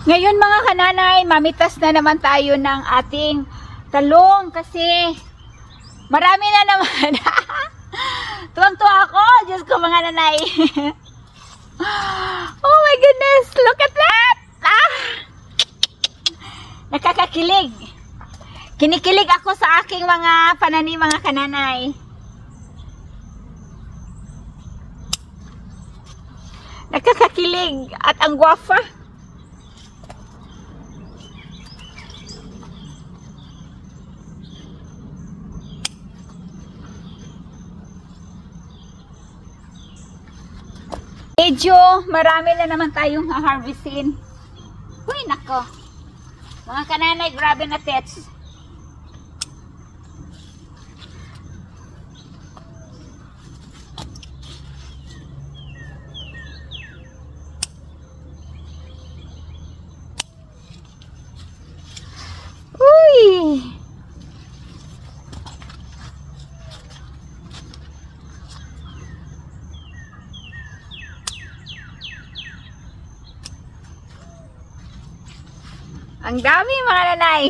Ngayon mga kananay, mamitas na naman tayo ng ating talong kasi marami na naman. Tuwang-tuwa ako, Diyos ko mga nanay. Oh my goodness, look at that! Nakakakilig. Kinikilig ako sa aking mga pananim mga kananay. Nakakakilig at ang gwafa. Medyo marami na naman tayong harvestin. Uy, nako. Mga kananay, grabe na tets. Uy! Ang dami mga nanay.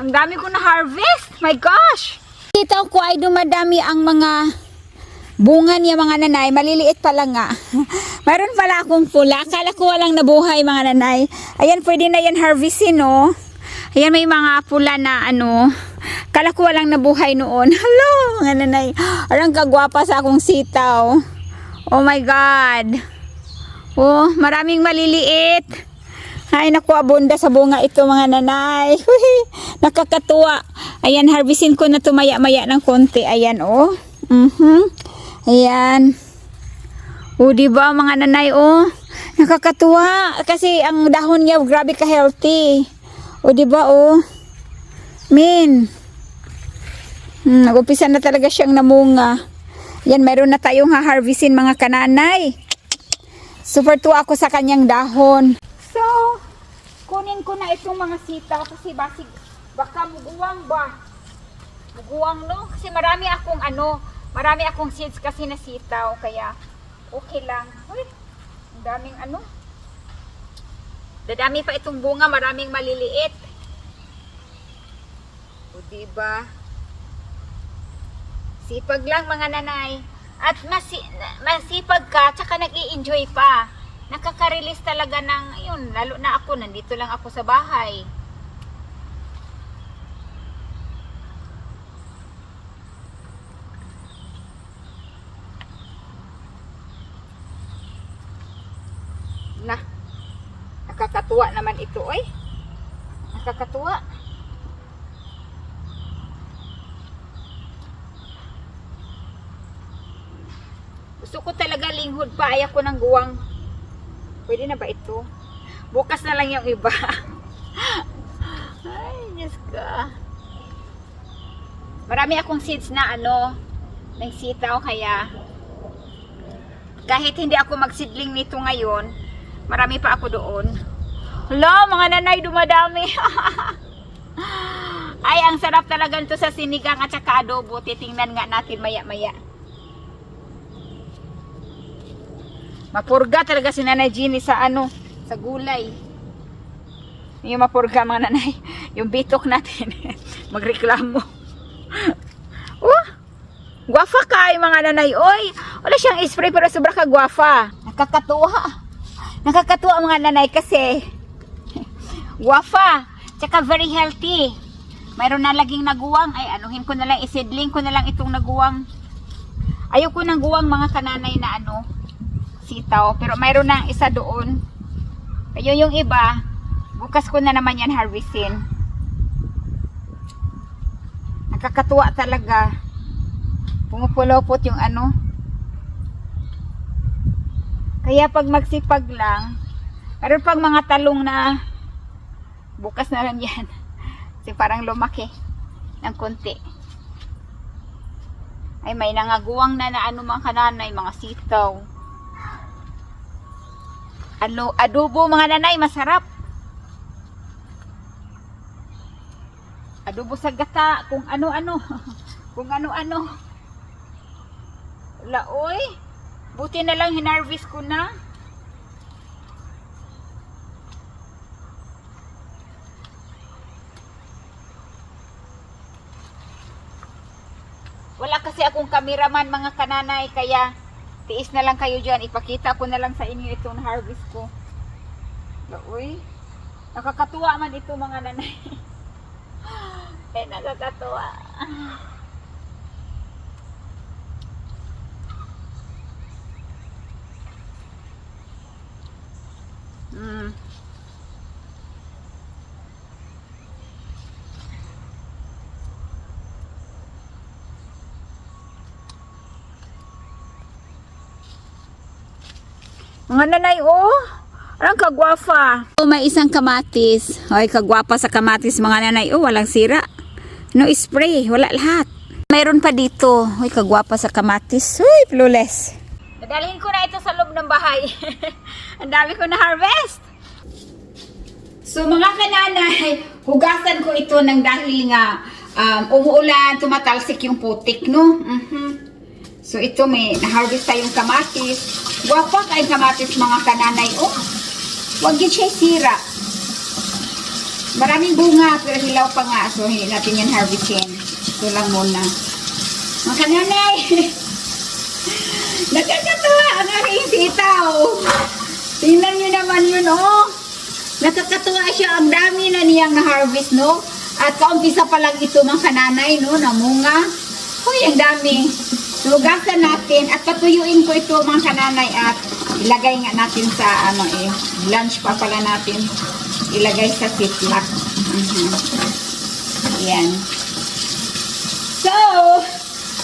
Ang dami ko na harvest. My gosh! Dito ko ay dumadami ang mga bunga niya mga nanay. Maliliit pala nga. Mayroon pala akong pula. Akala ko walang nabuhay mga nanay. Ayan, pwede na yan harvestin, no? Ayan, may mga pula na ano. Akala ko walang nabuhay noon. Hello, mga nanay. Arang kagwapa sa akong sitaw. Oh my God. Oh, maraming maliliit. Ay, naku, abunda sa bunga ito mga nanay. Nakakatuwa. Ayan, harvestin ko na tumaya-maya ng konti. Ayan, oh. Ayan. O, diba mga nanay, oh. Nakakatuwa. Kasi ang dahon niya, grabe ka-healthy. O, diba, oh. Min. Nag-upisa na talaga siyang namunga. Ayan, meron na tayong ha-harvestin mga kananay. Super tuwa ako sa kanyang dahon. So, kunin ko na itong mga sitaw kasi baka muguwang ba? Muguwang, no? Kasi marami akong seeds kasi na sitaw, kaya okay lang. Uy, ang daming ano. Dadami pa itong bunga, maraming maliliit. O, diba? Sipag lang mga nanay. At masipag ka, tsaka nag-i-enjoy pa. Nakaka-release talaga ng, yun, lalo na ako, nandito lang ako sa bahay. Nakakatuwa naman ito, oy. Nakakatuwa. Gusto ko talaga linghod pa, ayaw ko ng guwang. Pwede na ba ito? Bukas na lang yung iba. Ay, Diyos ka. Marami akong seeds na ng sitaw, kaya kahit hindi ako magsidling nito ngayon, marami pa ako doon. Hala, mga nanay, dumadami. Ay, ang sarap talaga nito sa sinigang at saka adobo. Titingnan nga natin maya-maya. Mapurga talaga si Nanay Jeannie sa sa gulay. Yung mapurga mga nanay, yung bitok natin. Magreklamo. Gwafa ka mga nanay. Oy, wala siyang spray pero sobra ka gwafa. Nakakatuwa. Nakakatuwa mga nanay kasi gwafa, tsaka very healthy. mayroon na laging naguwang. Ay, anuhin ko na lang, isidling ko na lang itong naguwang. Ayoko ng guwang mga kananay na sitaw. Pero mayroon na isa doon. Kaya yung iba, bukas ko na naman yan harvestin. Nakakatuwa talaga. Pumupulopot yung Kaya pag magsipag lang, mayroon pang mga talong na bukas na lang yan. Kasi parang lumaki ng konti. Ay, may nangaguwang na mga kananay, mga sitaw. Adobo mga nanay, masarap. Adobo sa gata, kung ano-ano. Kung ano-ano. Laoy, buti na lang hinarvest ko na. Wala kasi akong cameraman mga kananay, kaya tiis na lang kayo dyan. Ipakita ko na lang sa inyo itong harvest ko. Uy, nakakatuwa man ito mga nanay. Nakakatuwa. Mga nanay, Parang kagwapa. May isang kamatis. Ay, kagwapa sa kamatis mga nanay. Walang sira. No spray. Wala lahat. Mayroon pa dito. Ay, kagwapa sa kamatis. Uy, flawless. Nadalhin ko na ito sa loob ng bahay. Ang dami ko na harvest. So, mga kananay, hugasan ko ito ng dahil nga umuulan, tumatalsik yung putik, no? So, ito may na-harvest tayong kamatis. Guwapa kayong kamatis mga kananay. Huwag yun siya sira. Maraming bunga, pero hilaw pa nga. So, hindi natin yan harvestin. Ito lang muna. Mga kananay, nakakatawa ang aking sitaw. Tingnan nyo naman yun, Nakakatuwa siya. Ang dami na niyang na-harvest, no? At kaumpisa pa lang ito mga kananay, no? Namunga. Uy, ang dami. So, hugasan natin at patuyuin ko ito mga kananay at ilagay nga natin sa lunch pa pala natin. Ilagay sa ziplock. Ayan. So,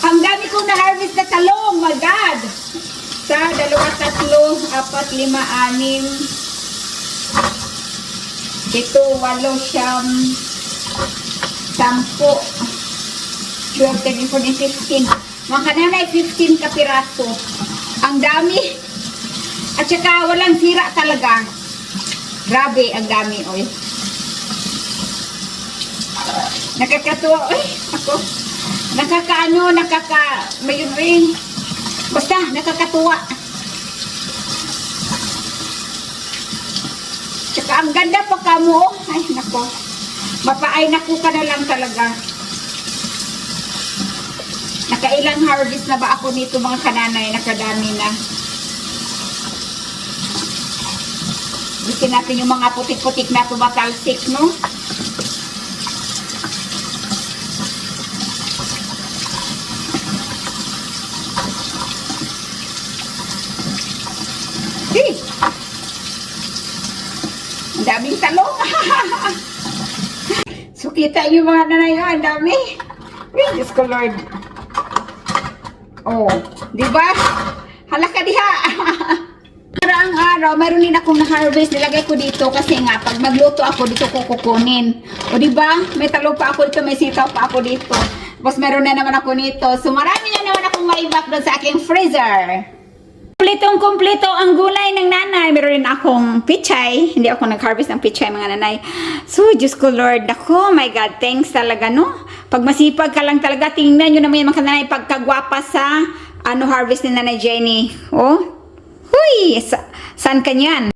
ang dami kong na-harvest na talong. My God! Sa 2, 3, 4, 5, 6, 7, 8, 9, 10, 12, 13, 14, 15. Mga kananay, 15 kapiraso. Ang dami. At saka walang sira talaga. Grabe, ang dami. Nakakatuwa. Ako. Mayroon rin. Basta, nakakatuwa. Tsaka ang ganda pa kamo. Ay, nako. Mapaay na ko ka na lang talaga. Nakailang harvest na ba ako nito mga kananay? Nakadami na. Gusto natin yung mga putik-putik na tumatalsik, no? Ang daming talong. So, kita nyo mga nanay, ang dami. Diyos ko, Lord. Di ba? Halaka diha. Ang araw, mayroon din akong na-harvest. Nilagay ko dito kasi nga, pag magluto ako, dito ko kukunin. Di ba? May talong pa ako dito, may sitaw pa ako dito. Tapos mayroon na naman ako nito. So, marami na naman akong maibak doon sa aking freezer. Kumpletong-kumpleto ang gulay ng nanay. Meron rin akong pichay. Hindi ako nag-harvest ng pichay, mga nanay. So, Diyos ko, Lord. Ako, my God, thanks talaga, no? Pag masipag ka lang talaga, tingnan nyo naman yung mga nanay pagkagwapa sa harvest ni Nanay Jenny. Huy! Saan ka niyan?